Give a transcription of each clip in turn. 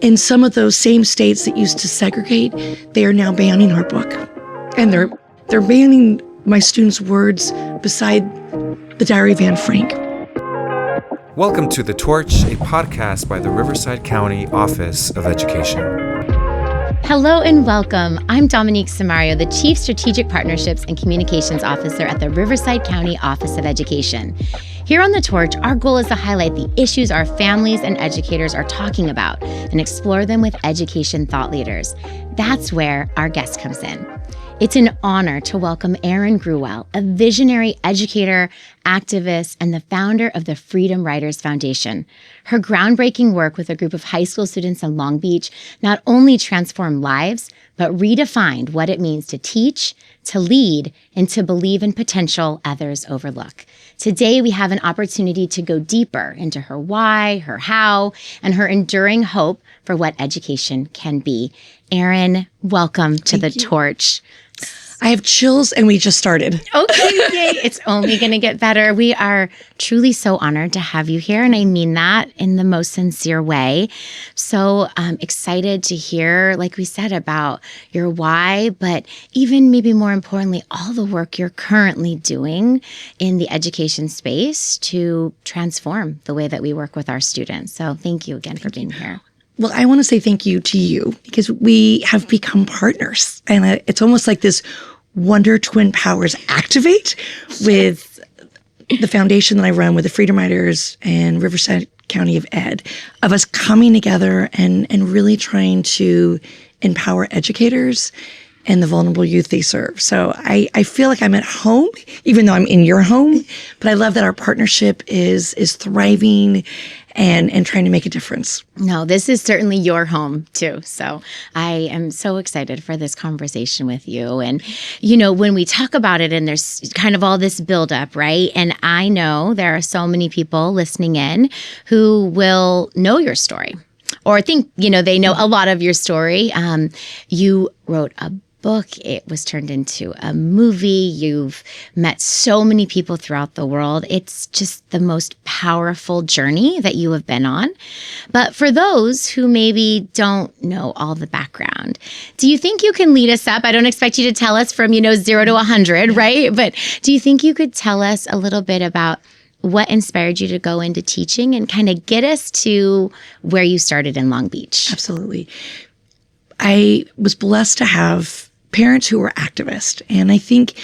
in some of those same states that used to segregate, they are now banning our book. And they're banning my students' words beside the Diary of Anne Frank. Welcome to The Torch, a podcast by the Riverside County Office of Education. Hello and welcome. I'm Dominique Samario, the Chief Strategic Partnerships and Communications Officer at the Riverside County Office of Education. Here on The Torch, our goal is to highlight the issues our families and educators are talking about and explore them with education thought leaders. That's where our guest comes in. It's an honor to welcome Erin Gruwell, a visionary educator, activist, and the founder of the Freedom Writers Foundation. Her groundbreaking work with a group of high school students in Long Beach not only transformed lives, but redefined what it means to teach, to lead, and to believe in potential others overlook. Today, we have an opportunity to go deeper into her why, her how, and her enduring hope for what education can be. Erin, welcome to The Torch. I have chills and we just started. Okay, yay. It's only going to get better. We are truly so honored to have you here. And I mean that in the most sincere way. So excited to hear, like we said, about your why, but even maybe more importantly, all the work you're currently doing in the education space to transform the way that we work with our students. So thank you again for being here. Well, I want to say thank you to you because we have become partners. And it's almost like this Wonder Twin Powers activate with the foundation that I run with the Freedom Writers and Riverside County of Ed, of us coming together and really trying to empower educators and the vulnerable youth they serve. So I feel like I'm at home, even though I'm in your home, but I love that our partnership is thriving and trying to make a difference. No, this is certainly your home too. So I am so excited for this conversation with you. And, you know, when we talk about it and there's kind of all this buildup, right? And I know there are so many people listening in who will know your story or think, you know, they know a lot of your story. You wrote a book. It was turned into a movie. You've met so many people throughout the world. It's just the most powerful journey that you have been on. But for those who maybe don't know all the background, do you think you can lead us up? I don't expect you to tell us from, 0 to 100, right? But do you think you could tell us a little bit about what inspired you to go into teaching and kind of get us to where you started in Long Beach? Absolutely. I was blessed to have parents who were activists, and I think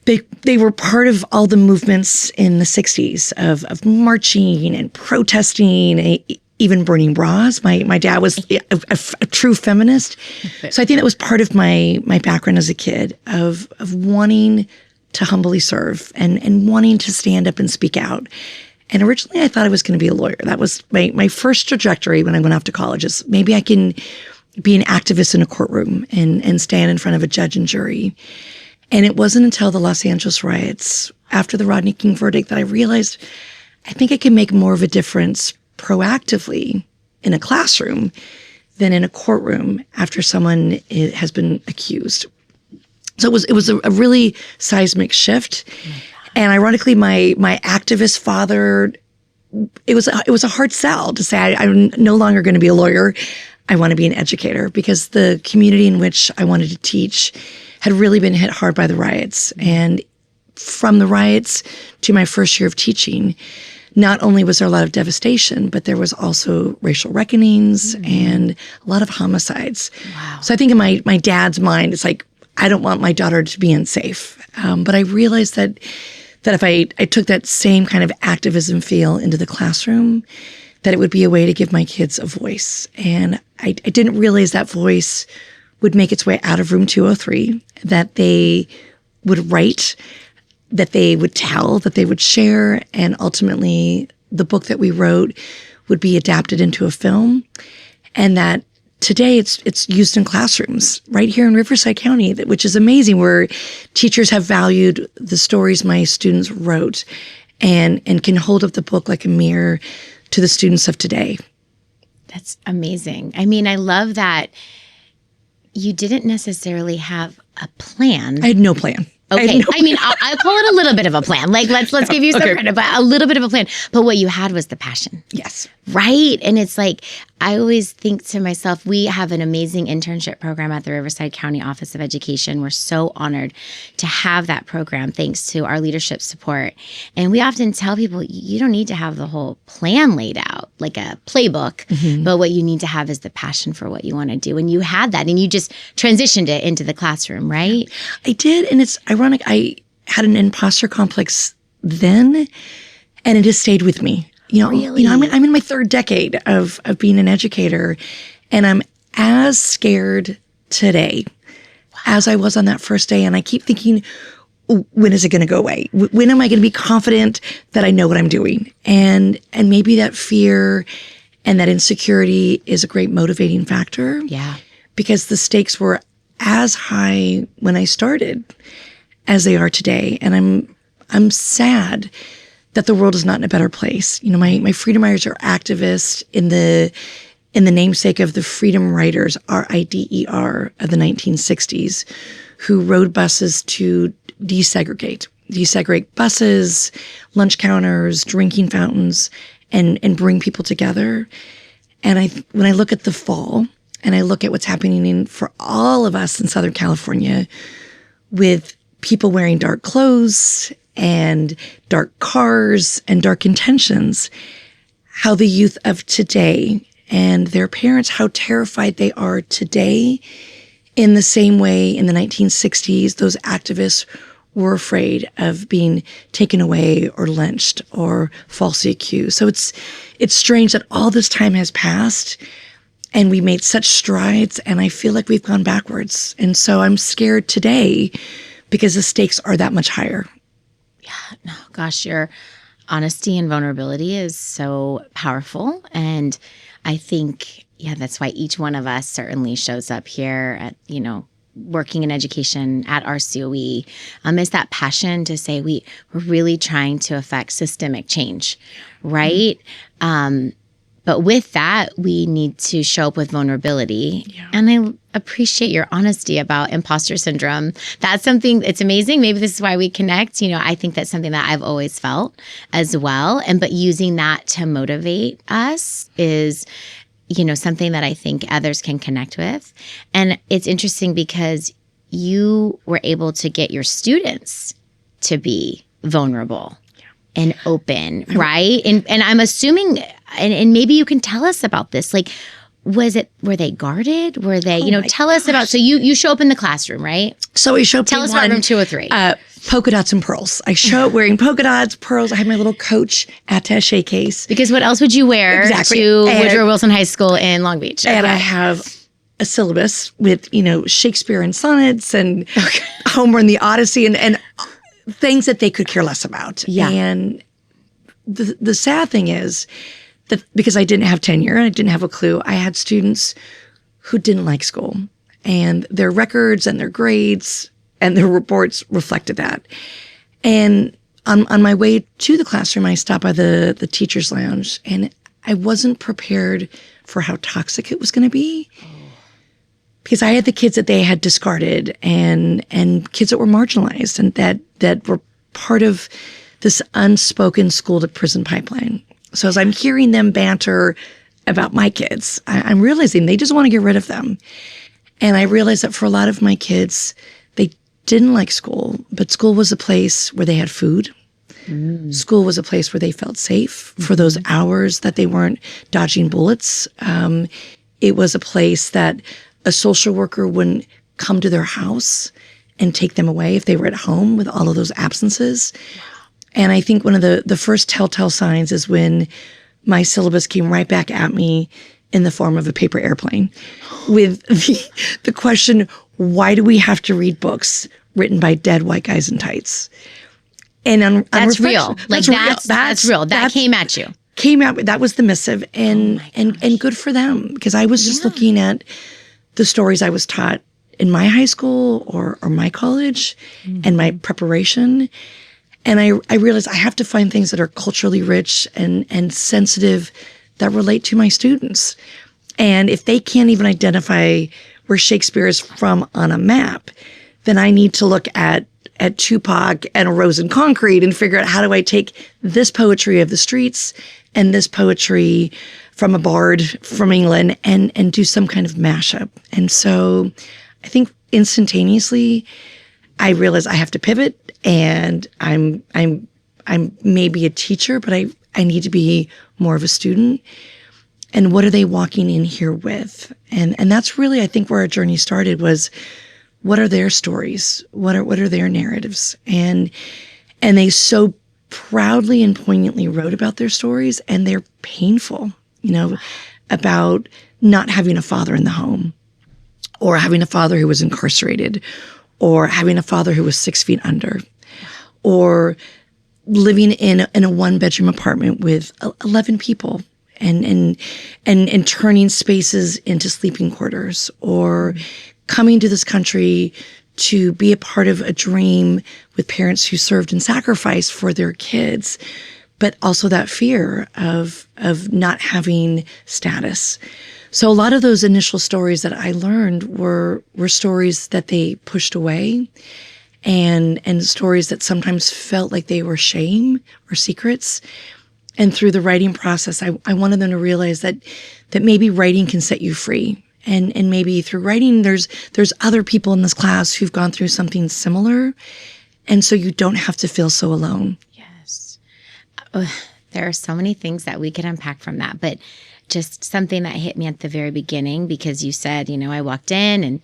they were part of all the movements in the 60s of marching and protesting, even burning bras. My dad was a true feminist. So I think that was part of my background as a kid of wanting to humbly serve and wanting to stand up and speak out. And originally I thought I was going to be a lawyer. That was my first trajectory when I went off to college, is maybe I can be an activist in a courtroom and stand in front of a judge and jury. And it wasn't until the Los Angeles riots, after the Rodney King verdict, that I realized I think I can make more of a difference proactively in a classroom than in a courtroom after someone has been accused. So it was a really seismic shift. And ironically, my activist father, it was a hard sell to say I'm no longer going to be a lawyer. I want to be an educator, because the community in which I wanted to teach had really been hit hard by the riots. And from the riots to my first year of teaching, not only was there a lot of devastation, but there was also racial reckonings and a lot of homicides. Wow. So I think in my dad's mind, it's like, I don't want my daughter to be unsafe. But I realized that if I took that same kind of activism feel into the classroom, that it would be a way to give my kids a voice. And I didn't realize that voice would make its way out of room 203, that they would write, that they would tell, that they would share, and ultimately the book that we wrote would be adapted into a film, and that today it's used in classrooms right here in Riverside County, which is amazing, where teachers have valued the stories my students wrote and can hold up the book like a mirror to the students of today. That's amazing. I mean, I love that you didn't necessarily have a plan. I had no plan. Okay. I mean, I'll call it a little bit of a plan. Like, let's give you some credit, but a little bit of a plan. But what you had was the passion. Yes. Right? And it's like, I always think to myself, we have an amazing internship program at the Riverside County Office of Education. We're so honored to have that program thanks to our leadership support. And we often tell people, you don't need to have the whole plan laid out like a playbook, but what you need to have is the passion for what you want to do. And you had that and you just transitioned it into the classroom, right? I did. And it's ironic. I had an imposter complex then, and it has stayed with me. Really? I'm in my third decade of being an educator, and I'm as scared today as I was on that first day. And I keep thinking, when is it going to go away? When am I going to be confident that I know what I'm doing? And maybe that fear and that insecurity is a great motivating factor. Yeah. Because the stakes were as high when I started as they are today. And I'm sad that the world is not in a better place. My Freedom Riders are activists in the namesake of the Freedom Riders, RIDER, of the 1960s, who rode buses to desegregate buses, lunch counters, drinking fountains, and bring people together. And when I look at the fall and I look at what's happening for all of us in Southern California with people wearing dark clothes and dark cars and dark intentions, how the youth of today and their parents, how terrified they are today, in the same way in the 1960s, those activists were afraid of being taken away or lynched or falsely accused. So it's strange that all this time has passed and we made such strides, and I feel like we've gone backwards. And so I'm scared today because the stakes are that much higher. No, gosh, your honesty and vulnerability is so powerful. And I think, that's why each one of us certainly shows up here at, working in education at RCOE. Is that passion to say we're really trying to affect systemic change, right? But with that, we need to show up with vulnerability. Yeah. And I appreciate your honesty about imposter syndrome. That's something, it's amazing. Maybe this is why we connect. I think that's something that I've always felt as well. But using that to motivate us is, something that I think others can connect with. And it's interesting because you were able to get your students to be vulnerable and open, right? And I'm assuming, and maybe you can tell us about this, like, were they guarded? Were they, tell us about, so you show up in the classroom, right? So we show up. Tell us about room 203. Polka dots and pearls. I show up wearing polka dots, pearls. I have my little Coach attaché case. Because what else would you wear to Woodrow Wilson High School in Long Beach? And I have a syllabus with, Shakespeare and sonnets and Homer and the Odyssey and things that they could care less about. Yeah. And the sad thing is that because I didn't have tenure and I didn't have a clue, I had students who didn't like school, and their records and their grades and their reports reflected that. And on my way to the classroom, I stopped by the teacher's lounge, and I wasn't prepared for how toxic it was going to be. Because I had the kids that they had discarded and kids that were marginalized and that were part of this unspoken school to prison pipeline. So as I'm hearing them banter about my kids, I'm realizing they just want to get rid of them. And I realized that for a lot of my kids, they didn't like school, but school was a place where they had food. School was a place where they felt safe for those hours that they weren't dodging bullets. It was a place that a social worker wouldn't come to their house and take them away if they were at home with all of those absences. And I think one of the first telltale signs is when my syllabus came right back at me in the form of a paper airplane with the question, why do we have to read books written by dead white guys in tights? And that's real. Like that's real. That came at you. That was the missive, and good for them, because I was just looking at the stories I was taught in my high school or my college and my preparation. And I realized I have to find things that are culturally rich and sensitive that relate to my students. And if they can't even identify where Shakespeare is from on a map, then I need to look at Tupac and A Rose in Concrete and figure out, how do I take this poetry of the streets and this poetry from a bard from England and do some kind of mashup. And so I think instantaneously I realized I have to pivot, and I'm maybe a teacher, but I need to be more of a student. And what are they walking in here with? And that's really, I think, where our journey started, was what are their stories? What are their narratives? And they so proudly and poignantly wrote about their stories, and they're painful, about not having a father in the home, or having a father who was incarcerated, or having a father who was 6 feet under, or living in a 1-bedroom apartment with 11 people, and turning spaces into sleeping quarters, or coming to this country to be a part of a dream with parents who served and sacrificed for their kids, but also that fear of not having status. So a lot of those initial stories that I learned were stories that they pushed away, and stories that sometimes felt like they were shame or secrets. And through the writing process, I wanted them to realize that maybe writing can set you free. And maybe through writing, there's other people in this class who've gone through something similar. And so you don't have to feel so alone. Yes. There are so many things that we could unpack from that, but just something that hit me at the very beginning, because you said, I walked in and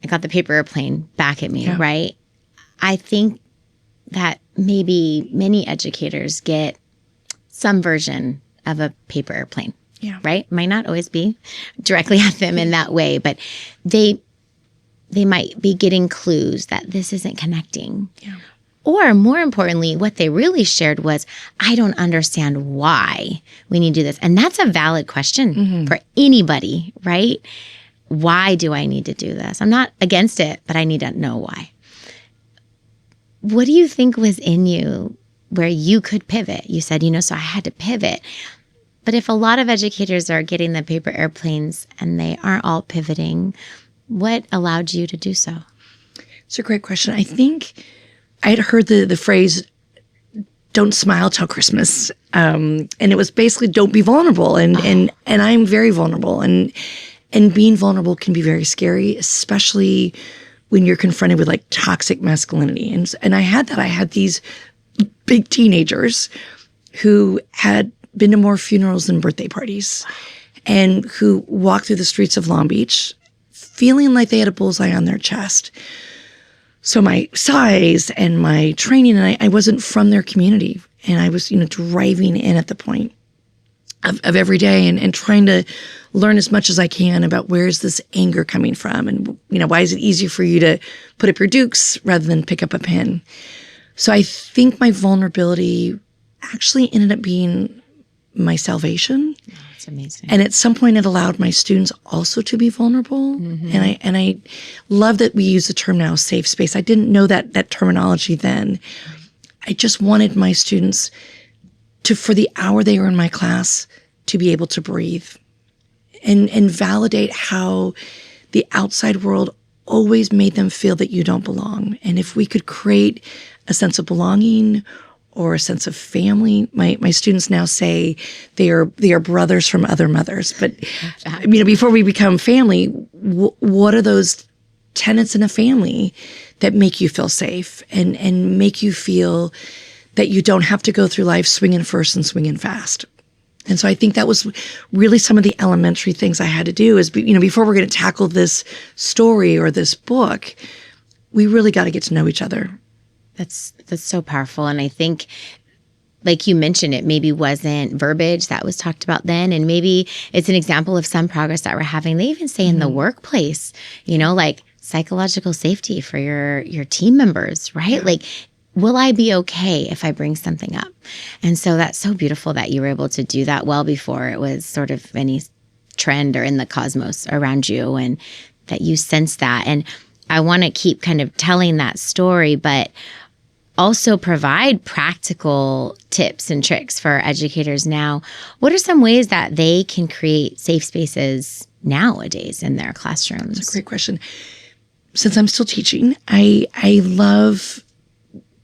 I got the paper airplane back at me, Yeah. right? I think that maybe many educators get some version of a paper airplane. Yeah. Right? Might not always be directly at them in that way, but they might be getting clues that this isn't connecting. Yeah. Or more importantly, what they really shared was, I don't understand why we need to do this. And that's a valid question for anybody, right? Why do I need to do this? I'm not against it, but I need to know why. What do you think was in you where you could pivot? You said, so I had to pivot. But if a lot of educators are getting the paper airplanes and they aren't all pivoting, what allowed you to do so? It's a great question. I think I had heard the phrase, don't smile till Christmas. And it was basically, don't be vulnerable. And I'm very vulnerable. And being vulnerable can be very scary, especially when you're confronted with like toxic masculinity. And I had that. I had these big teenagers who had been to more funerals than birthday parties, and who walked through the streets of Long Beach feeling like they had a bullseye on their chest. So my size and my training, and I wasn't from their community, and I was, driving in at the point of every day and trying to learn as much as I can about where's this anger coming from, and why is it easier for you to put up your dukes rather than pick up a pen. So I think my vulnerability actually ended up being my salvation. Oh, that's amazing. And at some point it allowed my students also to be vulnerable. And I love that we use the term now, safe space. I didn't know that terminology then. I just wanted my students to, for the hour they were in my class, to be able to breathe and validate how the outside world always made them feel that you don't belong. And if we could create a sense of belonging or a sense of family. My students now say they are brothers from other mothers. But before we become family, what are those tenets in a family that make you feel safe and make you feel that you don't have to go through life swinging first and swinging fast? And so I think that was really some of the elementary things I had to do is, before we're going to tackle this story or this book, we really got to get to know each other. That's so powerful. And I think, like you mentioned, it maybe wasn't verbiage that was talked about then. And maybe it's an example of some progress that we're having. They even say in the workplace, like psychological safety for your team members, right? Yeah. Like, will I be okay if I bring something up? And so that's so beautiful that you were able to do that well before it was sort of any trend or in the cosmos around you, and that you sense that. And I want to keep kind of telling that story, but also provide practical tips and tricks for educators now. What are some ways that they can create safe spaces nowadays in their classrooms? That's a great question. Since I'm still teaching, I love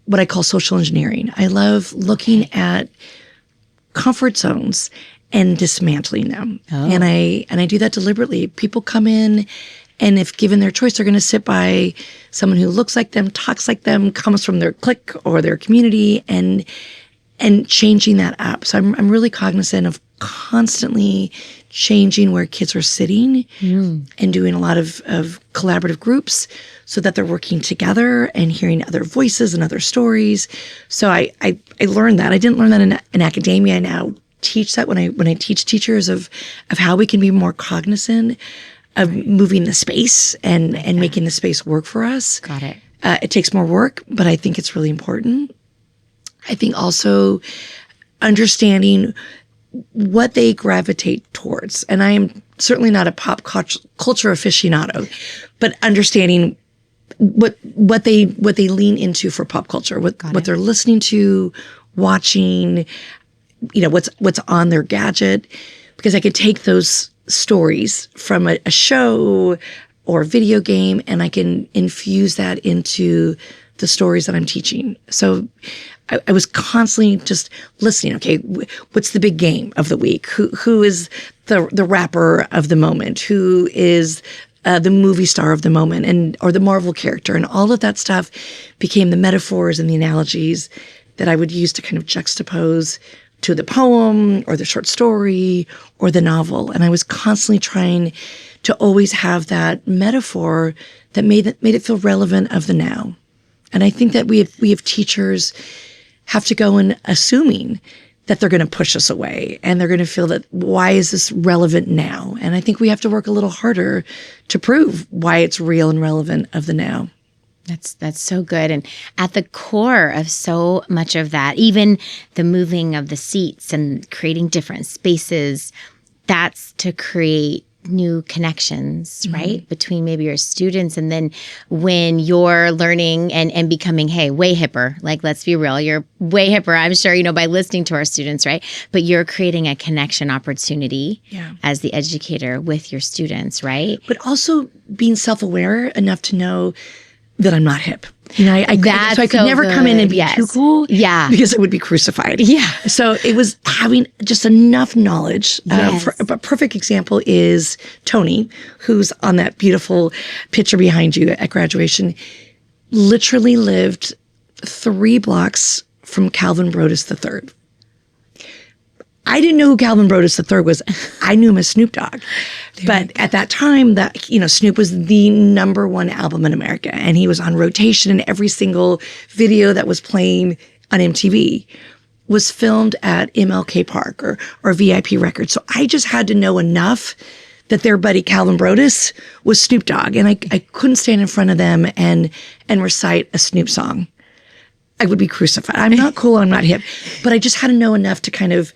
what I call social engineering. I love looking at comfort zones and dismantling them. Oh. And I do that deliberately. People come in, and if given their choice, they're going to sit by someone who looks like them, talks like them, comes from their clique or their community, and changing that up. So I'm really cognizant of constantly changing where kids are sitting and doing a lot of collaborative groups so that they're working together and hearing other voices and other stories. So I learned that. I didn't learn that in academia. I now teach that when I teach teachers of how we can be more cognizant of moving the space and making the space work for us. Got it. It takes more work, but I think it's really important. I think also understanding what they gravitate towards. And I am certainly not a pop culture aficionado, but understanding what they lean into for pop culture, what they're listening to, watching, what's on their gadget, because I could take those stories from a show or video game and I can infuse that into the stories that I'm teaching. So I was constantly just listening. Okay, what's the big game of the week? Who is the rapper of the moment? Who is the movie star of the moment, or the Marvel character? And all of that stuff became the metaphors and the analogies that I would use to kind of juxtapose to the poem or the short story or the novel. And I was constantly trying to always have that metaphor that made it feel relevant of the now. And I think that we have teachers have to go in assuming that they're going to push us away and they're going to feel that, why is this relevant now? And I think we have to work a little harder to prove why it's real and relevant of the now. That's so good. And at the core of so much of that, even the moving of the seats and creating different spaces, that's to create new connections, right? Between maybe your students. And then when you're learning and becoming, hey, way hipper, like, let's be real, you're way hipper, I'm sure, by listening to our students, right? But you're creating a connection opportunity as the educator with your students, right? But also being self-aware enough to know that I'm not hip. I could never come in and be too cool. Yeah. Because I would be crucified. Yeah. So it was having just enough knowledge. A perfect example is Tony, who's on that beautiful picture behind you at graduation, literally lived 3 blocks from Calvin Broadus III. I didn't know who Calvin Broadus III was. I knew him as Snoop Dogg. But at that time, Snoop was the #1 album in America. And he was on rotation, and every single video that was playing on MTV was filmed at MLK Park or VIP Records. So I just had to know enough that their buddy Calvin Broadus was Snoop Dogg. And I couldn't stand in front of them and recite a Snoop song. I would be crucified. I'm not cool, I'm not hip. But I just had to know enough to kind of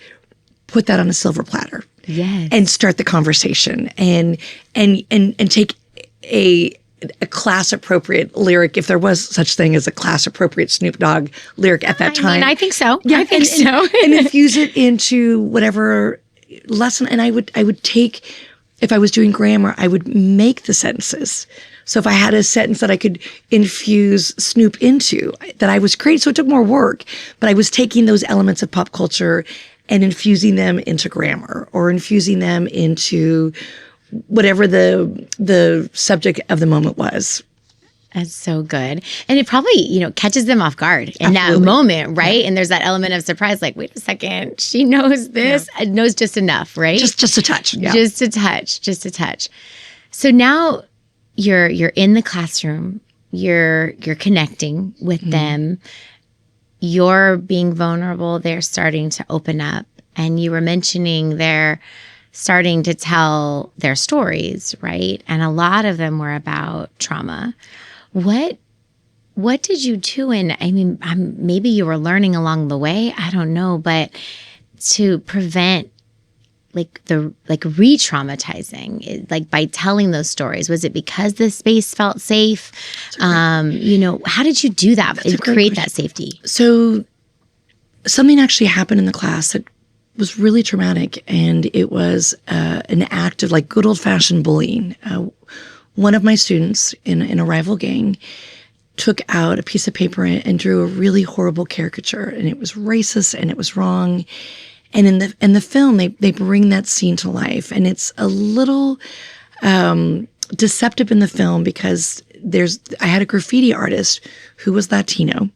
put that on a silver platter. Yes. And start the conversation and take a class appropriate lyric, if there was such thing as a class appropriate Snoop Dogg lyric at that time. I think so. Yeah, I think so. And infuse it into whatever lesson. And I would take, if I was doing grammar, I would make the sentences. So if I had a sentence that I could infuse Snoop into, that I was creating, so it took more work, but I was taking those elements of pop culture and infusing them into grammar or infusing them into whatever the subject of the moment was. That's so good. And it probably, catches them off guard in that moment, right? Yeah. And there's that element of surprise, like, wait a second, she knows this, knows just enough, right? Just a touch. Yeah. Just a touch. So now you're in the classroom, you're connecting with them. You're being vulnerable, they're starting to open up. And you were mentioning they're starting to tell their stories, right? And a lot of them were about trauma. What did you do? And I mean, maybe you were learning along the way, I don't know, but to prevent re-traumatizing, like by telling those stories, was it because the space felt safe? How did you do that and create that safety? So something actually happened in the class that was really traumatic, and it was an act of good old-fashioned bullying. One of my students in a rival gang took out a piece of paper and drew a really horrible caricature, and it was racist and it was wrong. And in the film, they bring that scene to life, and it's a little deceptive in the film because I had a graffiti artist who was Latino,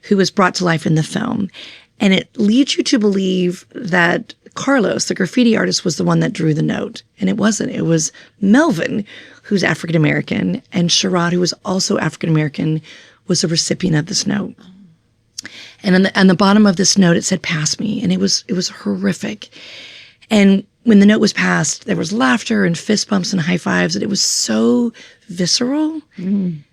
who was brought to life in the film, and it leads you to believe that Carlos, the graffiti artist, was the one that drew the note, and it wasn't. It was Melvin, who's African American, and Sherrod, who was also African American, was a recipient of this note. And on the bottom of this note, it said, "Pass me." And it was horrific. And when the note was passed, there was laughter and fist bumps and high fives. And it was so visceral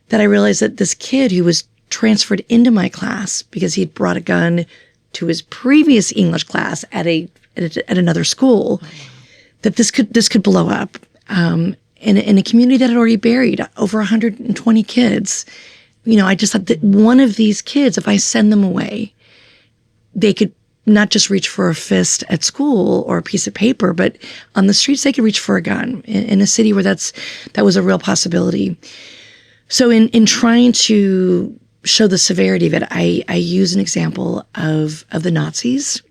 that I realized that this kid who was transferred into my class because he'd brought a gun to his previous English class at another school, that this could blow up in a community that had already buried over 120 kids. I just thought that one of these kids, if I send them away, they could not just reach for a fist at school or a piece of paper, but on the streets, they could reach for a gun in a city where that was a real possibility. So in trying to show the severity of it, I use an example of the Nazis,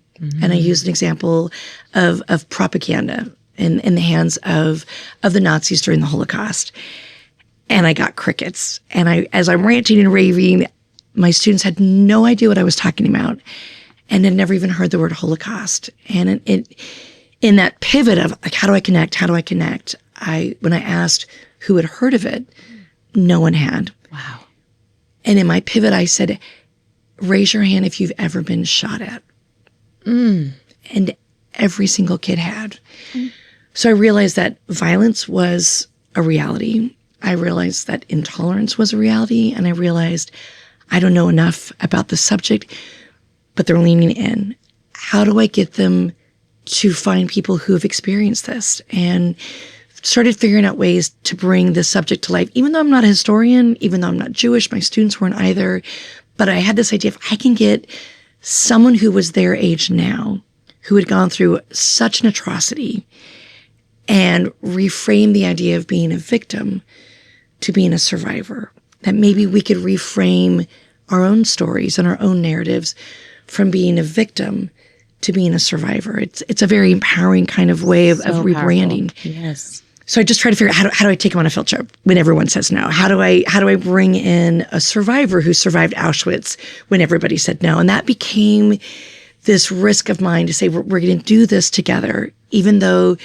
and I use an example of propaganda in the hands of the Nazis during the Holocaust. And I got crickets. And as I'm ranting and raving, my students had no idea what I was talking about and had never even heard the word Holocaust. And in that pivot of like, how do I connect? When I asked who had heard of it, no one had. Wow. And in my pivot, I said, raise your hand if you've ever been shot at. And every single kid had. So I realized that violence was a reality. I realized that intolerance was a reality, and I realized I don't know enough about the subject, but they're leaning in. How do I get them to find people who have experienced this? And started figuring out ways to bring this subject to life. Even though I'm not a historian, even though I'm not Jewish, my students weren't either, but I had this idea, if I can get someone who was their age now, who had gone through such an atrocity, and reframe the idea of being a victim to being a survivor, that maybe we could reframe our own stories and our own narratives from being a victim to being a survivor. It's a very empowering kind of way of rebranding. Powerful. Yes. So I just try to figure out how do I take them on a field trip when everyone says no? How do I bring in a survivor who survived Auschwitz when everybody said no? And that became this risk of mine to say, we're going to do this together, even though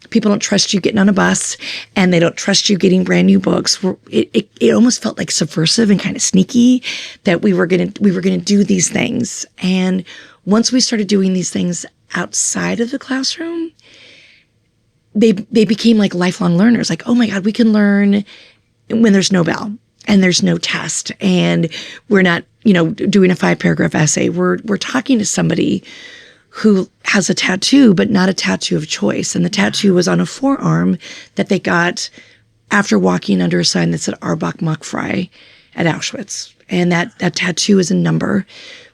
people don't trust you getting on a bus and they don't trust you getting brand new books. It almost felt like subversive and kind of sneaky that we were going to do these things. And once we started doing these things outside of the classroom, they became like lifelong learners. Like, oh my God, we can learn when there's no bell and there's no test and we're not, doing a 5-paragraph essay. We're talking to somebody who has a tattoo, but not a tattoo of choice. And the tattoo was on a forearm that they got after walking under a sign that said Arbach Macht frei at Auschwitz. And that tattoo is a number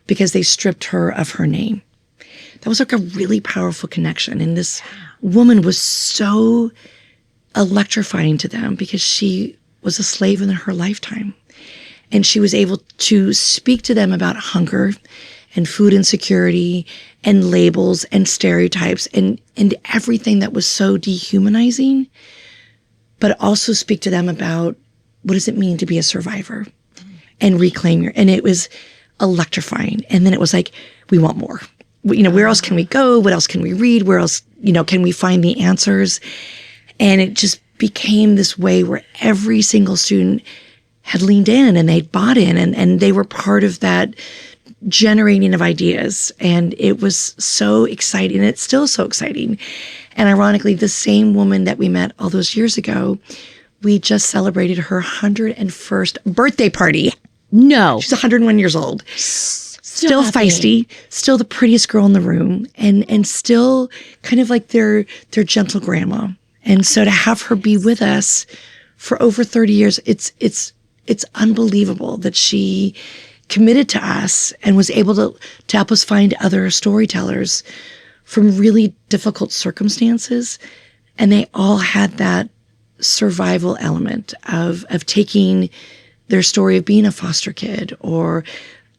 because they stripped her of her name. That was like a really powerful connection. And this woman was so electrifying to them because she was a slave in her lifetime. And she was able to speak to them about hunger and food insecurity and labels and stereotypes and everything that was so dehumanizing, but also speak to them about what does it mean to be a survivor and reclaim and it was electrifying. And then it was like, we want more. Where else can we go? What else can we read? Where else, can we find the answers? And it just became this way where every single student had leaned in and they'd bought in and they were part of that generating of ideas. And it was so exciting. It's still so exciting. And ironically, the same woman that we met all those years ago, we just celebrated her 101st birthday party. No. She's 101 years old. Still feisty, still the prettiest girl in the room, and still kind of like their gentle grandma. And so to have her be with us for over 30 years, it's unbelievable that she committed to us and was able to help us find other storytellers from really difficult circumstances. And they all had that survival element of taking their story of being a foster kid or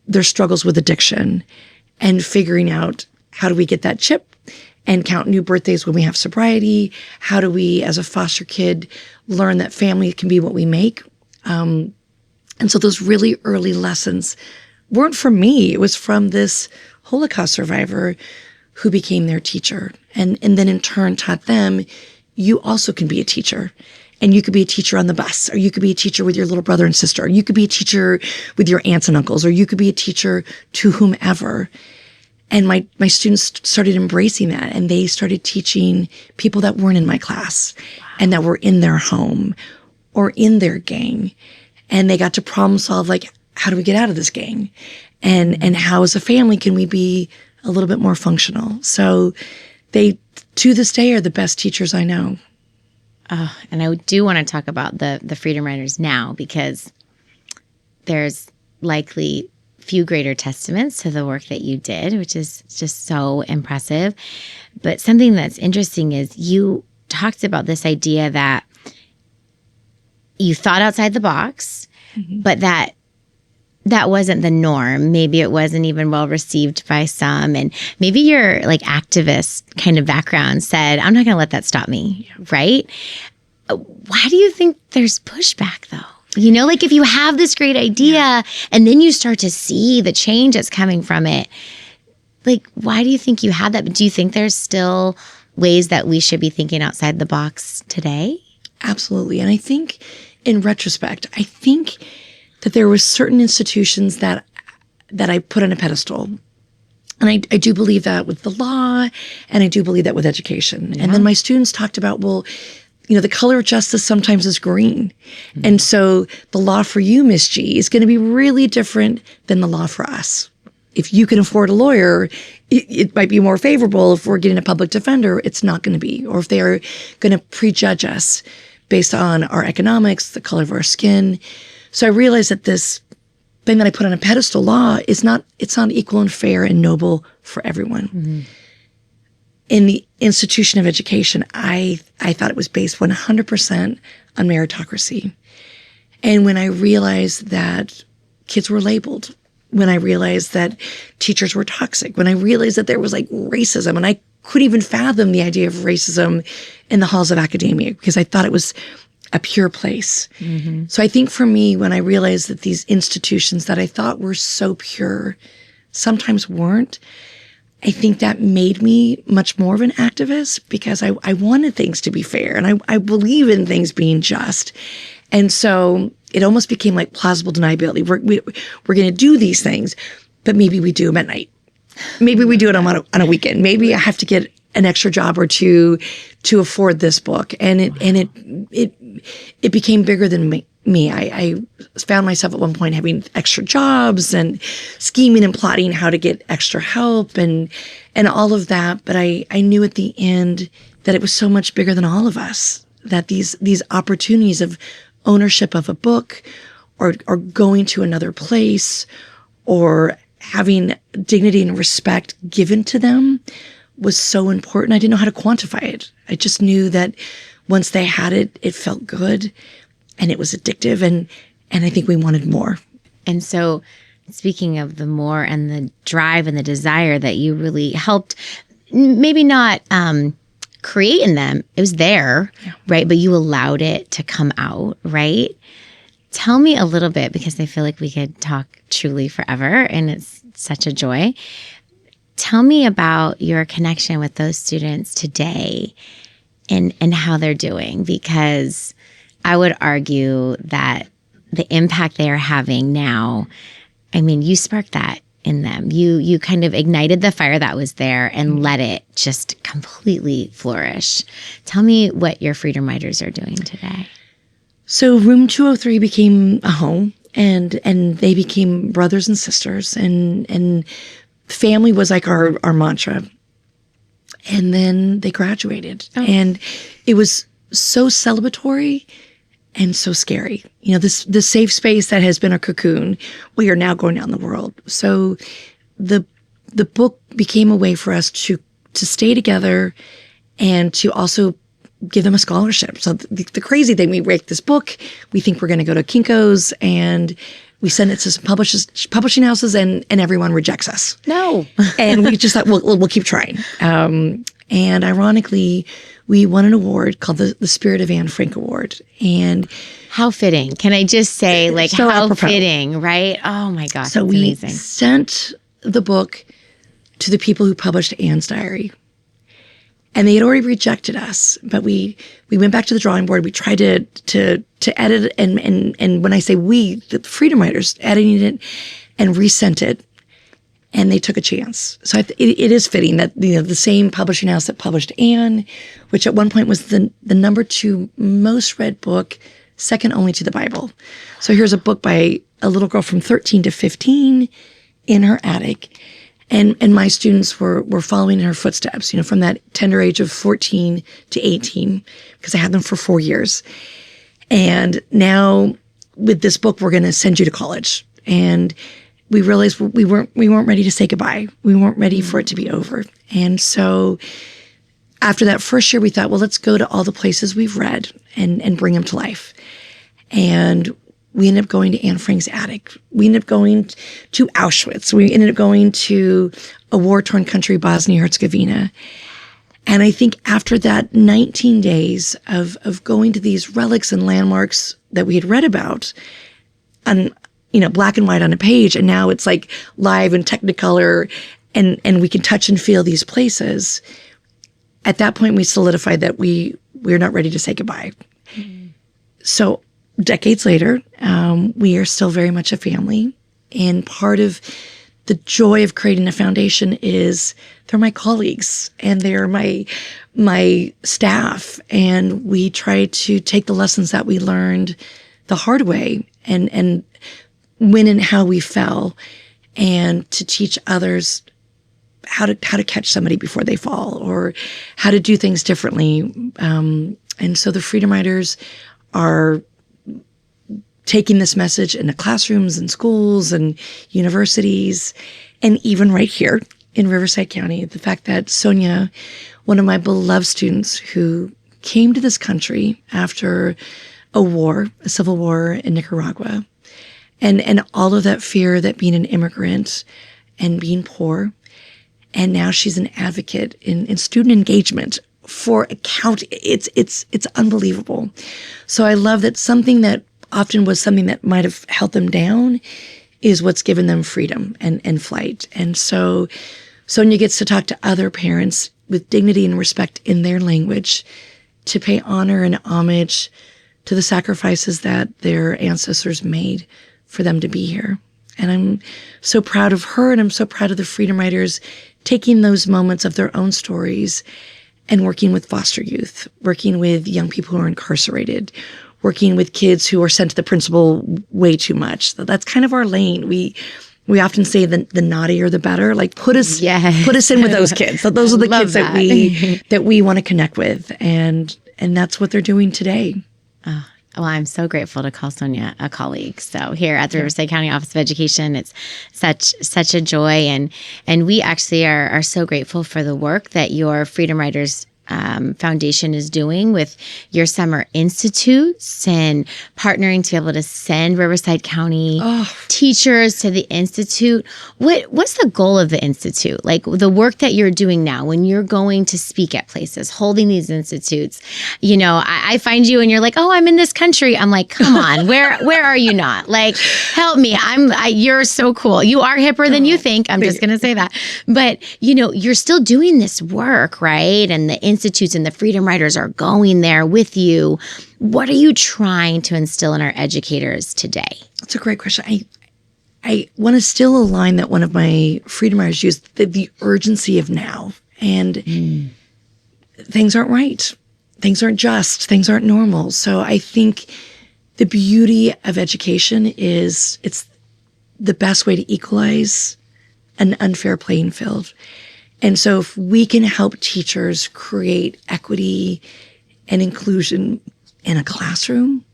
their struggles with addiction and figuring out how do we get that chip and count new birthdays when we have sobriety? How do we, as a foster kid, learn that family can be what we make? And so those really early lessons weren't from me. It was from this Holocaust survivor who became their teacher, and then in turn taught them, you also can be a teacher. And you could be a teacher on the bus, or you could be a teacher with your little brother and sister, or you could be a teacher with your aunts and uncles, or you could be a teacher to whomever. And my students started embracing that, and they started teaching people that weren't in my class and that were in their home or in their gang. And they got to problem solve, like, how do we get out of this gang? And how as a family can we be a little bit more functional? So they, to this day, are the best teachers I know. And I do want to talk about the Freedom Riders now, because there's likely few greater testaments to the work that you did, which is just so impressive. But something that's interesting is you talked about this idea that you thought outside the box, but that wasn't the norm. Maybe it wasn't even well received by some. And maybe your like activist kind of background said, I'm not going to let that stop me. Right? Why do you think there's pushback though? You know, like if you have this great idea and then you start to see the change that's coming from it, like, why do you think you have that? But do you think there's still ways that we should be thinking outside the box today? Absolutely. And I think in retrospect, I think that there were certain institutions that I put on a pedestal. And I do believe that with the law, and I do believe that with education. Yeah. And then my students talked about, well, you know, the color of justice sometimes is green. Mm-hmm. And so the law for you, Miss G, is going to be really different than the law for us. If you can afford a lawyer, it might be more favorable. If we're getting a public defender, it's not going to be. Or if they are going to prejudge us based on our economics, the color of our skin. So I realized that this thing that I put on a pedestal, law, it's not equal and fair and noble for everyone. Mm-hmm. In the institution of education, I thought it was based 100% on meritocracy. And when I realized that kids were labeled, when I realized that teachers were toxic, when I realized that there was like racism, and I couldn't even fathom the idea of racism in the halls of academia because I thought it was a pure place. Mm-hmm. So I think for me, when I realized that these institutions that I thought were so pure sometimes weren't, I think that made me much more of an activist because I wanted things to be fair, and I believe in things being just. And so it almost became like plausible deniability. We're going to do these things, but maybe we do them at night. Maybe we do it on a weekend. Maybe I have to get an extra job or two to afford this book. And it became bigger than me. I found myself at one point having extra jobs and scheming and plotting how to get extra help and all of that. But I knew at the end that it was so much bigger than all of us, that these opportunities of ownership of a book or going to another place or having dignity and respect given to them was so important. I didn't know how to quantify it. I just knew that once they had it, it felt good. And it was addictive, and I think we wanted more. And so speaking of the more and the drive and the desire that you really helped, maybe not create in them, it was there, right? But you allowed it to come out, right? Tell me a little bit, because I feel like we could talk truly forever, and it's such a joy. Tell me about your connection with those students today and how they're doing, because I would argue that the impact they are having now, I mean, you sparked that in them. You kind of ignited the fire that was there and let it just completely flourish. Tell me what your Freedom Riders are doing today. So Room 203 became a home, and they became brothers and sisters, and family was like our mantra. And then they graduated, and it was so celebratory and so scary. You know, this safe space that has been a cocoon, we are now going out in the world. So the book became a way for us to stay together and to also give them a scholarship. So the crazy thing, we make this book, we think we're going to go to Kinko's, and we send it to some publishing houses, and everyone rejects us. No. And we just thought, we'll keep trying. And ironically, we won an award called the Spirit of Anne Frank Award. And how fitting. Can I just say, like, so how apropos. fitting, right? Oh my gosh, So that's we amazing. sent the book to the people who published Anne's diary. And they had already rejected us, but we went back to the drawing board. We tried to edit and when I say we, the Freedom Writers editing it and resent it, and they took a chance. So it is fitting that the same publishing house that published Anne, which at one point was the number 2 most read book, second only to the Bible. So here's a book by a little girl from 13 to 15 in her attic. And my students were following in her footsteps, from that tender age of 14 to 18, because I had them for 4 years. And now with this book, we're going to send you to college. And we realized we weren't ready to say goodbye. We weren't ready for it to be over. And so after that first year, we thought, well, let's go to all the places we've read and bring them to life. And we ended up going to Anne Frank's attic. We ended up going to Auschwitz. We ended up going to a war-torn country, Bosnia-Herzegovina. And I think after that 19 days of going to these relics and landmarks that we had read about on, black and white on a page, and now it's like live and Technicolor, and we can touch and feel these places. At that point, we solidified that we're not ready to say goodbye. Mm-hmm. So decades later, we are still very much a family. And part of the joy of creating a foundation is they're my colleagues and they're my staff. And we try to take the lessons that we learned the hard way and when and how we fell, and to teach others how to catch somebody before they fall, or how to do things differently. And so the Freedom Writers are taking this message into classrooms and schools and universities, and even right here in Riverside County. The fact that Sonia, one of my beloved students who came to this country after a civil war in Nicaragua, and all of that fear that being an immigrant and being poor, and now she's an advocate in student engagement for it's unbelievable. So I love that something that often was something that might have held them down is what's given them freedom and flight. And so Sonia gets to talk to other parents with dignity and respect in their language, to pay honor and homage to the sacrifices that their ancestors made for them to be here. And I'm so proud of her, and I'm so proud of the Freedom Writers taking those moments of their own stories and working with foster youth, working with young people who are incarcerated, working with kids who are sent to the principal way too much. So that's kind of our lane. We often say the naughtier the better. Like put us in with those kids. So those are the kids that we want to connect with, and that's what they're doing today. Well, I'm so grateful to call Sonia a colleague. So here at the Riverside County Office of Education, it's such a joy, and we actually are so grateful for the work that your Freedom Writers Foundation is doing with your summer institutes and partnering to be able to send Riverside County teachers to the institute. What's the goal of the institute? Like the work that you're doing now when you're going to speak at places, holding these institutes, I find you and you're like, oh, I'm in this country. I'm like, come on, where are you not? Like, help me. You're so cool. You are hipper than you think. I'm just going to say that. But, you're still doing this work, right? And the institutes and the Freedom Writers are going there with you. What are you trying to instill in our educators today? That's a great question. I want to still align that one of my Freedom Writers used, the urgency of now. And things aren't right. Things aren't just. Things aren't normal. So I think the beauty of education is it's the best way to equalize an unfair playing field. And so if we can help teachers create equity and inclusion in a classroom,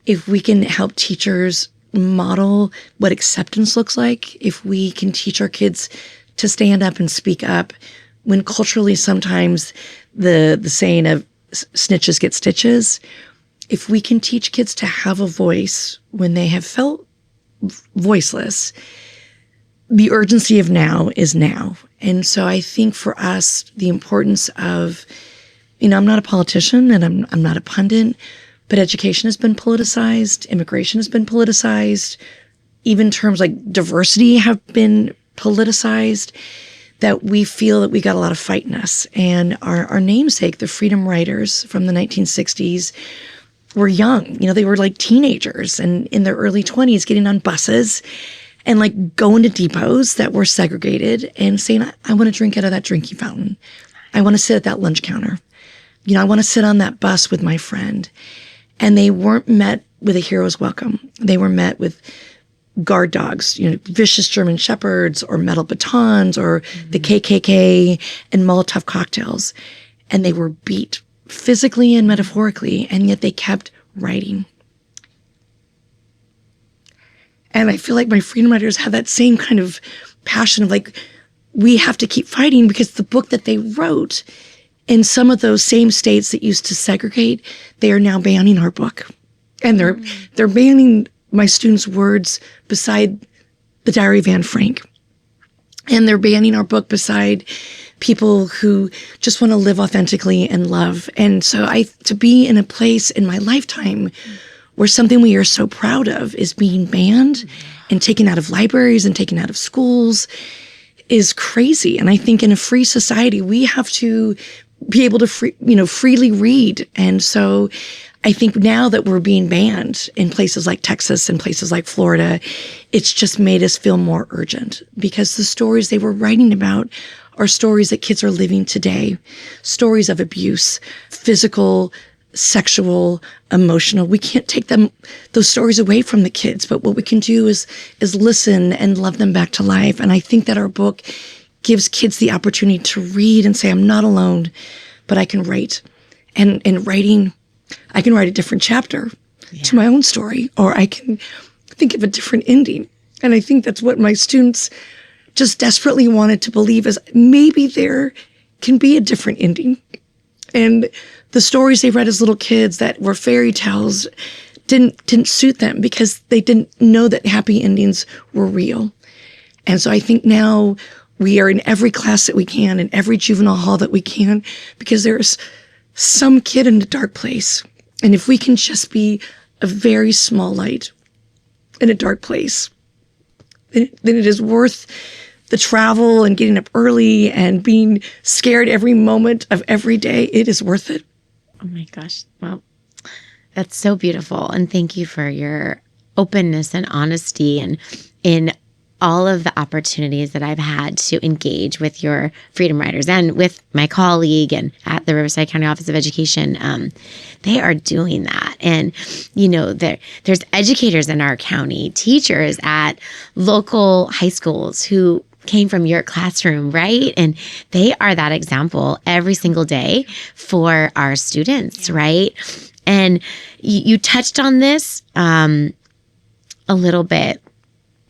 if we can help teachers model what acceptance looks like, if we can teach our kids to stand up and speak up, when culturally sometimes the saying of snitches get stitches, if we can teach kids to have a voice when they have felt voiceless, the urgency of now is now. And so I think for us, the importance of, I'm not a politician and I'm not a pundit, but education has been politicized, immigration has been politicized, even terms like diversity have been politicized, that we feel that we got a lot of fight in us. And our namesake, the Freedom Riders from the 1960s, were young. They were like teenagers and in their early 20s getting on buses and like going to depots that were segregated and saying, I want to drink out of that drinking fountain. I want to sit at that lunch counter. I want to sit on that bus with my friend. And they weren't met with a hero's welcome. They were met with guard dogs, vicious German shepherds or metal batons or the KKK and Molotov cocktails. And they were beat physically and metaphorically, and yet they kept writing. And I feel like my Freedom Riders have that same kind of passion of like, we have to keep fighting, because the book that they wrote in some of those same states that used to segregate, they are now banning our book. And they're banning my students' words beside the Diary of Anne Frank. And they're banning our book beside people who just want to live authentically and love. And so to be in a place in my lifetime where something we are so proud of is being banned and taken out of libraries and taken out of schools is crazy. And I think in a free society, we have to be able to freely read. And so I think now that we're being banned in places like Texas and places like Florida, it's just made us feel more urgent, because the stories they were writing about are stories that kids are living today. Stories of abuse, physical, sexual, emotional. We can't take those stories away from the kids, but what we can do is listen and love them back to life. And I think that our book gives kids the opportunity to read and say, I'm not alone, but I can write. And in writing, I can write a different chapter to my own story, or I can think of a different ending. And I think that's what my students just desperately wanted to believe, is maybe there can be a different ending. And the stories they read as little kids that were fairy tales didn't suit them, because they didn't know that happy endings were real. And so I think now we are in every class that we can, in every juvenile hall that we can, because there's some kid in a dark place. And if we can just be a very small light in a dark place, then it is worth the travel and getting up early and being scared every moment of every day. It is worth it. Oh my gosh. Well, that's so beautiful. And thank you for your openness and honesty, and in all of the opportunities that I've had to engage with your Freedom Riders and with my colleague and at the Riverside County Office of Education. They are doing that. And, there's educators in our county, teachers at local high schools who came from your classroom, right? And they are that example every single day for our students, right? And you touched on this a little bit.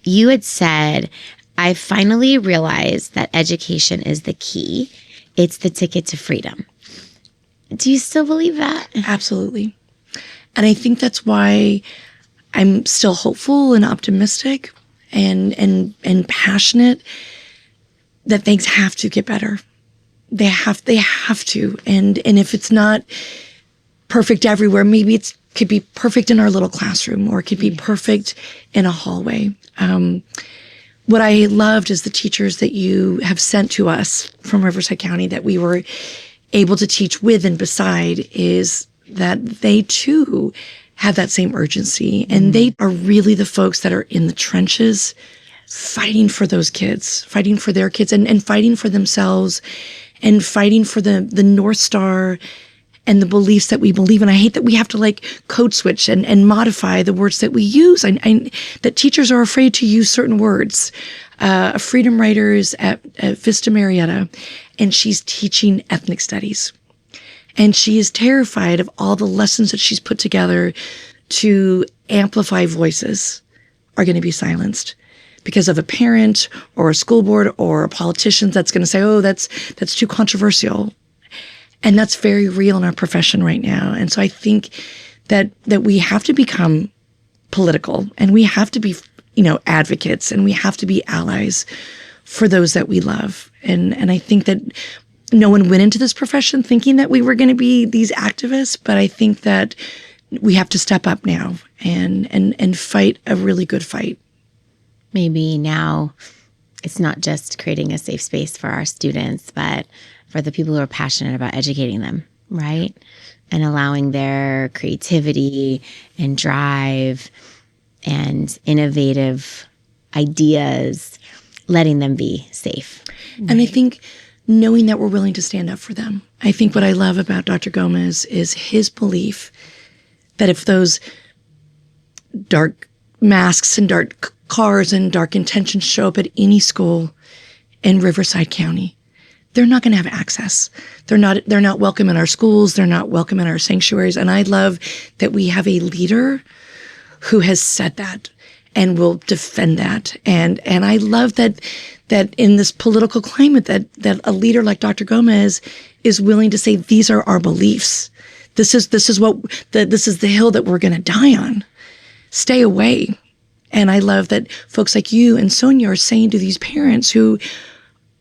You had said, I finally realized that education is the key. It's the ticket to freedom. Do you still believe that? Absolutely. And I think that's why I'm still hopeful and optimistic and passionate that things have to get better. They have to. And if it's not perfect everywhere, maybe it could be perfect in our little classroom, or it could be perfect in a hallway. What I loved is the teachers that you have sent to us from Riverside County that we were able to teach with and beside, is that they too have that same urgency. And they are really the folks that are in the trenches, fighting for those kids, fighting for their kids, and fighting for themselves, and fighting for the North Star and the beliefs that we believe in. I hate that we have to code switch and modify the words that we use. That teachers are afraid to use certain words. A Freedom Rider is at Vista Marietta, and she's teaching ethnic studies. And she is terrified of all the lessons that she's put together to amplify voices are going to be silenced because of a parent or a school board or a politician that's going to say, oh, that's too controversial. And that's very real in our profession right now. And so I think that we have to become political, and we have to be advocates, and we have to be allies for those that we love. And I think that no one went into this profession thinking that we were going to be these activists, but I think that we have to step up now and fight a really good fight. Maybe now it's not just creating a safe space for our students, but for the people who are passionate about educating them, right? And allowing their creativity and drive and innovative ideas, letting them be safe. Right? And I think knowing that we're willing to stand up for them. I think what I love about Dr. Gomez is his belief that if those dark masks and dark cars and dark intentions show up at any school in Riverside County, they're not going to have access. They're not welcome in our schools. They're not welcome in our sanctuaries. And I love that we have a leader who has said that and will defend that. And I love that in this political climate that a leader like Dr. Gomez is willing to say, these are our beliefs. This is the hill that we're going to die on. Stay away. And I love that folks like you and Sonia are saying to these parents who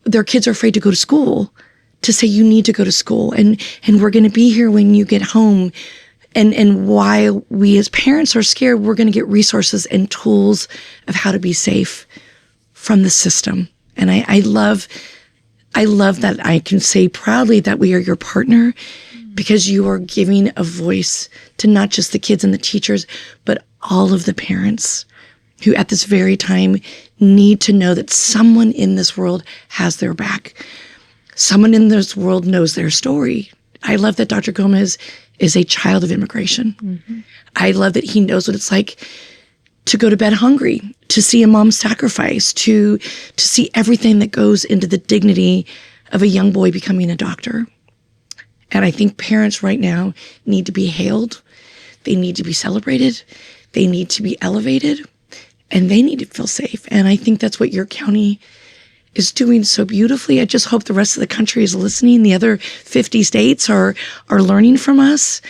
their kids are afraid to go to school, to say you need to go to school, and we're going to be here when you get home. And why we as parents are scared, we're going to get resources and tools of how to be safe from the system. And I love that I can say proudly that we are your partner, because you are giving a voice to not just the kids and the teachers, but all of the parents who at this very time need to know that someone in this world has their back. Someone in this world knows their story. I love that Dr. Gomez is a child of immigration. Mm-hmm. I love that he knows what it's like to go to bed hungry, to see a mom sacrifice, to see everything that goes into the dignity of a young boy becoming a doctor. And I think parents right now need to be hailed. They need to be celebrated. They need to be elevated. And they need to feel safe. And I think that's what your county is doing so beautifully. I just hope the rest of the country is listening. The other 50 states are learning from us.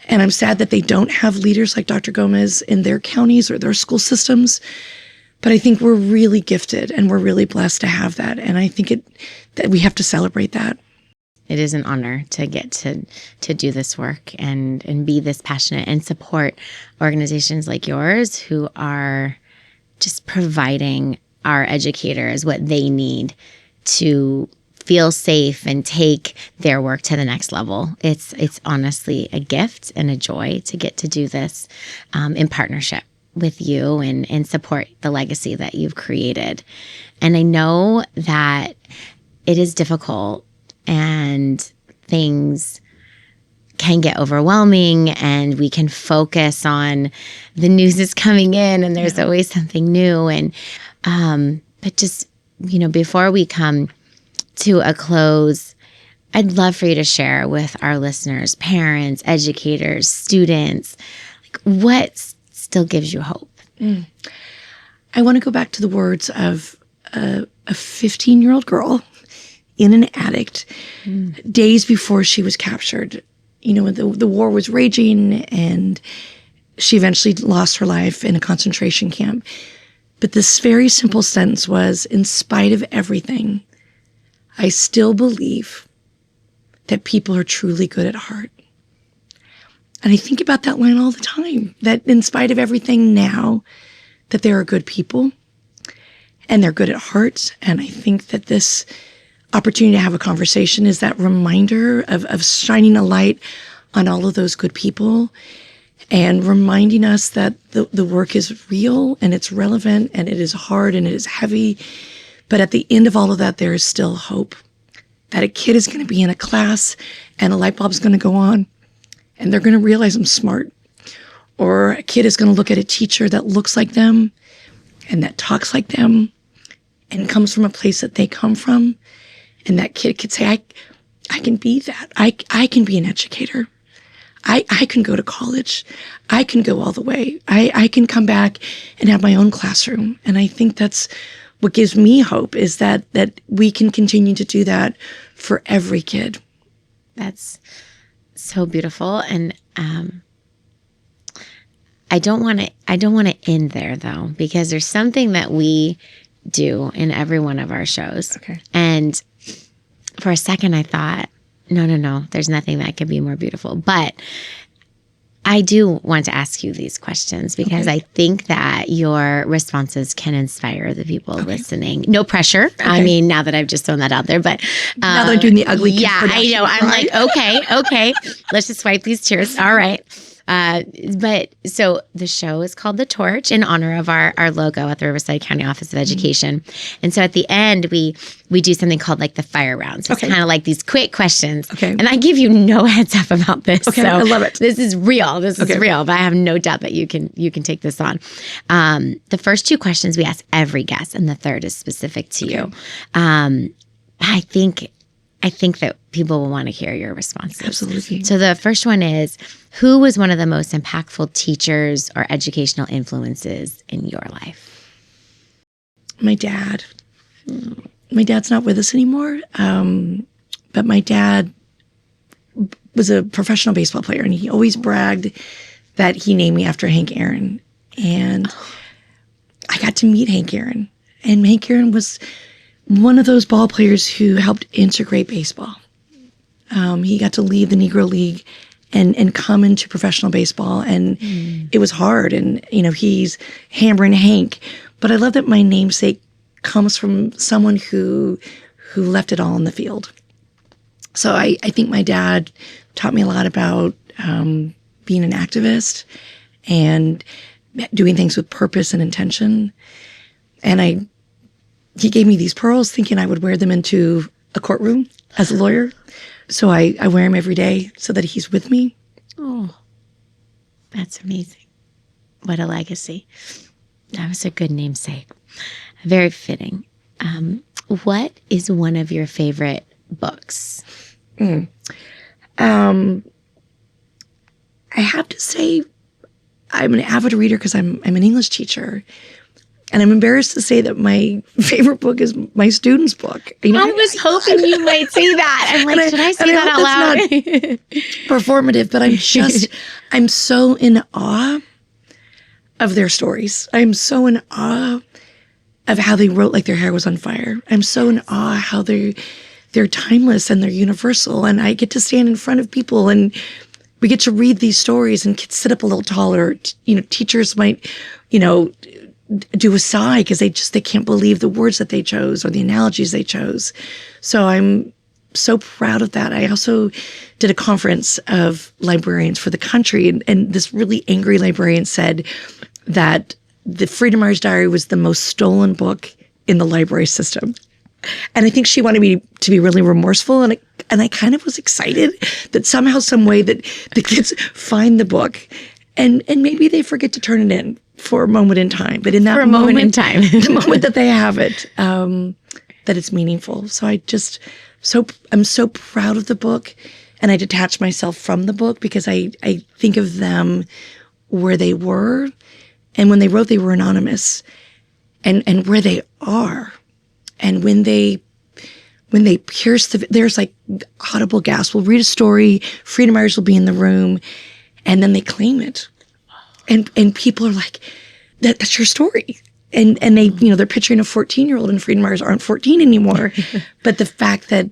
And I'm sad that they don't have leaders like Dr. Gomez in their counties or their school systems. But I think we're really gifted and we're really blessed to have that. And I think that we have to celebrate that. It is an honor to get to do this work and be this passionate and support organizations like yours who are just providing our educators what they need to feel safe and take their work to the next level. It's honestly a gift and a joy to get to do this in partnership with you and support the legacy that you've created. And I know that it is difficult and things can get overwhelming and we can focus on the news is coming in and there's always something new. And but just, before we come to a close, I'd love for you to share with our listeners, parents, educators, students, what still gives you hope. I want to go back to the words of a 15-year-old girl in an attic days before she was captured. When the war was raging and she eventually lost her life in a concentration camp. But this very simple sentence was, in spite of everything, I still believe that people are truly good at heart. And I think about that line all the time, that in spite of everything now, that there are good people and they're good at heart. And I think that this opportunity to have a conversation is that reminder of shining a light on all of those good people and reminding us that the work is real and it's relevant and it is hard and it is heavy. But at the end of all of that, there is still hope that a kid is going to be in a class and a light bulb is going to go on and they're going to realize I'm smart. Or a kid is going to look at a teacher that looks like them and that talks like them and comes from a place that they come from. And that kid could say, I can be that. I can be an educator. I can go to college. I can go all the way. I can come back and have my own classroom. And I think that's what gives me hope, is that we can continue to do that for every kid. I don't want to end there though, because there's something that we do in every one of our shows. Okay. And for a second I thought, no, there's nothing that could be more beautiful. But I do want to ask you these questions because I think that your responses can inspire the people listening. No pressure. I mean, now that I've just thrown that out there, but now that I'm doing the ugly Kim yeah, I know. I'm cry. like, okay. Let's just wipe these tears. All right. But so the show is called The Torch in honor of our logo at the Riverside County Office of Education. And so at the end, we do something called like the fire round. So it's kind of like these quick questions. Okay. And I give you no heads up about this. Okay, so I love it. This is real. This is real, but I have no doubt that you can take this on. The first two questions we ask every guest, and the third is specific to you. I think that people will want to hear your responses. Absolutely. So the first one is, who was one of the most impactful teachers or educational influences in your life? My dad. My dad's not with us anymore, but my dad was a professional baseball player, and he always bragged that he named me after Hank Aaron. And I got to meet Hank Aaron. And Hank Aaron was one of those ball players who helped integrate baseball. He got to leave the Negro League and come into professional baseball, and it was hard. And he's hammering Hank, but I love that my namesake comes from someone who left it all in the field. So I think my dad taught me a lot about being an activist and doing things with purpose and intention. And he gave me these pearls thinking I would wear them into a courtroom as a lawyer. So I wear them every day so that he's with me. Oh, that's amazing. What a legacy. That was a good namesake. Very fitting. What is one of your favorite books? I have to say I'm an avid reader because I'm an English teacher. And I'm embarrassed to say that my favorite book is my student's book. I was hoping you might say that. I'm like, should I say that out loud? Performative, but I'm so in awe of their stories. I'm so in awe of how they wrote like their hair was on fire. I'm so in awe how they're timeless and they're universal. And I get to stand in front of people and we get to read these stories and sit up a little taller. Teachers might, do a sigh because they can't believe the words that they chose or the analogies they chose. So I'm so proud of that. I also did a conference of librarians for the country, and this really angry librarian said that the Freedom Writer's Diary was the most stolen book in the library system. And I think she wanted me to be really remorseful, and I kind of was excited that somehow, some way that the kids find the book and maybe they forget to turn it in for a moment in time. But in that moment in time, the moment that they have it, that it's meaningful. So I'm so proud of the book, and I detach myself from the book because I think of them where they were, and when they wrote, they were anonymous, and where they are, and when they pierce there's like audible gasp. We'll read a story, freedom writers will be in the room, and then they claim it. And people are like, that's your story. And they, they're picturing a 14-year-old, and freedom writers aren't 14 anymore. But the fact that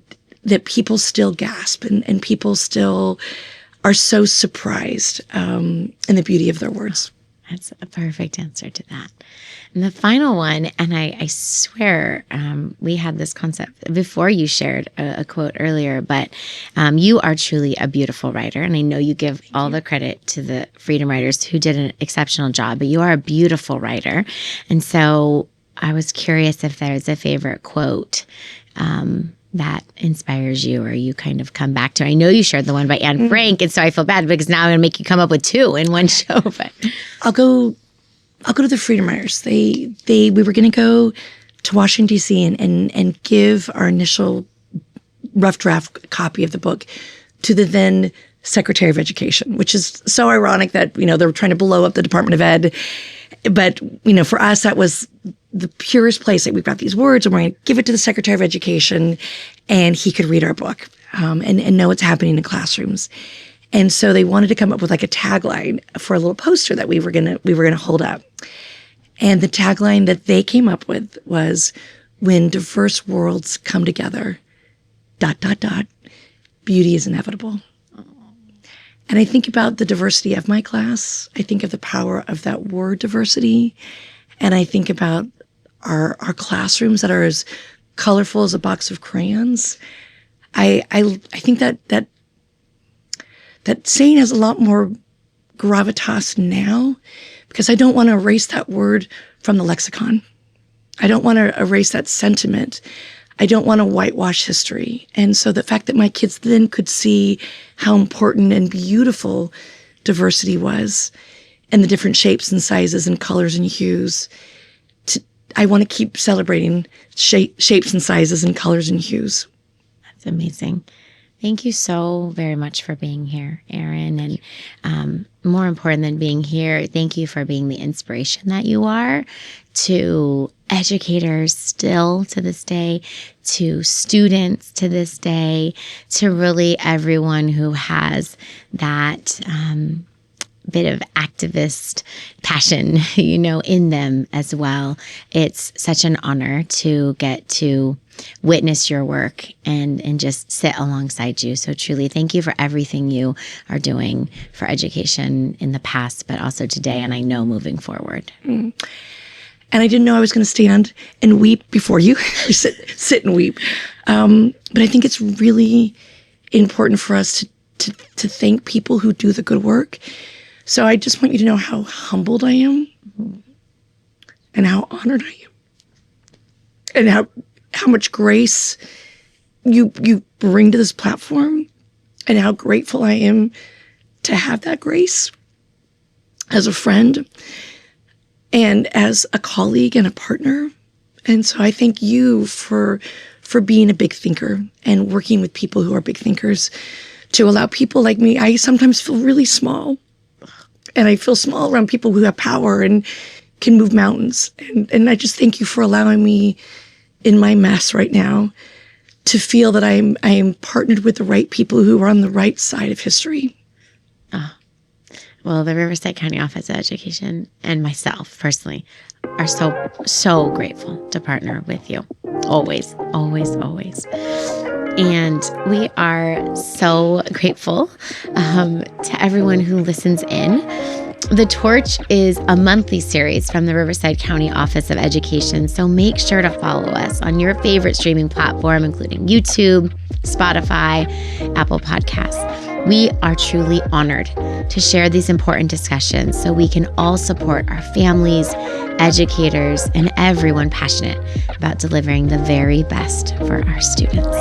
people still gasp and people still are so surprised in the beauty of their words. That's a perfect answer to that. And the final one, and I swear we had this concept before you shared a quote earlier, but you are truly a beautiful writer. And I know you give all the credit to the Freedom Writers who did an exceptional job, but you are a beautiful writer. And so I was curious if there's a favorite quote that inspires you, or you kind of come back to. I know you shared the one by Anne Frank, and so I feel bad because now I'm going to make you come up with two in one show. But I'll go to the Freedom Writers. We were going to go to Washington, D.C. and give our initial rough draft copy of the book to the then Secretary of Education, which is so ironic that, they were trying to blow up the Department of Ed. But, for us, that was the purest place. Like, we've got these words and we're going to give it to the Secretary of Education, and he could read our book and know what's happening in classrooms. And so they wanted to come up with like a tagline for a little poster that we were gonna hold up. And the tagline that they came up with was, "When diverse worlds come together, ... beauty is inevitable." And I think about the diversity of my class. I think of the power of that word diversity. And I think about our classrooms that are as colorful as a box of crayons. I think that saying has a lot more gravitas now, because I don't want to erase that word from the lexicon. I don't want to erase that sentiment. I don't want to whitewash history. And so the fact that my kids then could see how important and beautiful diversity was, and the different shapes and sizes and colors and hues, I want to keep celebrating shapes and sizes and colors and hues. That's amazing. Thank you so very much for being here, Erin. And more important than being here, thank you for being the inspiration that you are to educators still to this day, to students to this day, to really everyone who has that bit of activist passion, in them as well. It's such an honor to get to witness your work and just sit alongside you. So truly, thank you for everything you are doing for education in the past, but also today, and I know moving forward. And I didn't know I was going to stand and weep before you. sit and weep. But I think it's really important for us to thank people who do the good work. So I just want you to know how humbled I am, and how honored I am, and how much grace you bring to this platform, and how grateful I am to have that grace as a friend and as a colleague and a partner. And so I thank you for being a big thinker and working with people who are big thinkers to allow people like me. I sometimes feel really small, and I feel small around people who have power and can move mountains. And I just thank you for allowing me in my mess right now to feel that I am partnered with the right people who are on the right side of history. Well, the Riverside County Office of Education and myself personally are so grateful to partner with you. Always, always, always. And we are so grateful to everyone who listens in. The Torch is a monthly series from the Riverside County Office of Education, so make sure to follow us on your favorite streaming platform, including YouTube, Spotify, Apple Podcasts. We are truly honored to share these important discussions so we can all support our families, educators, and everyone passionate about delivering the very best for our students.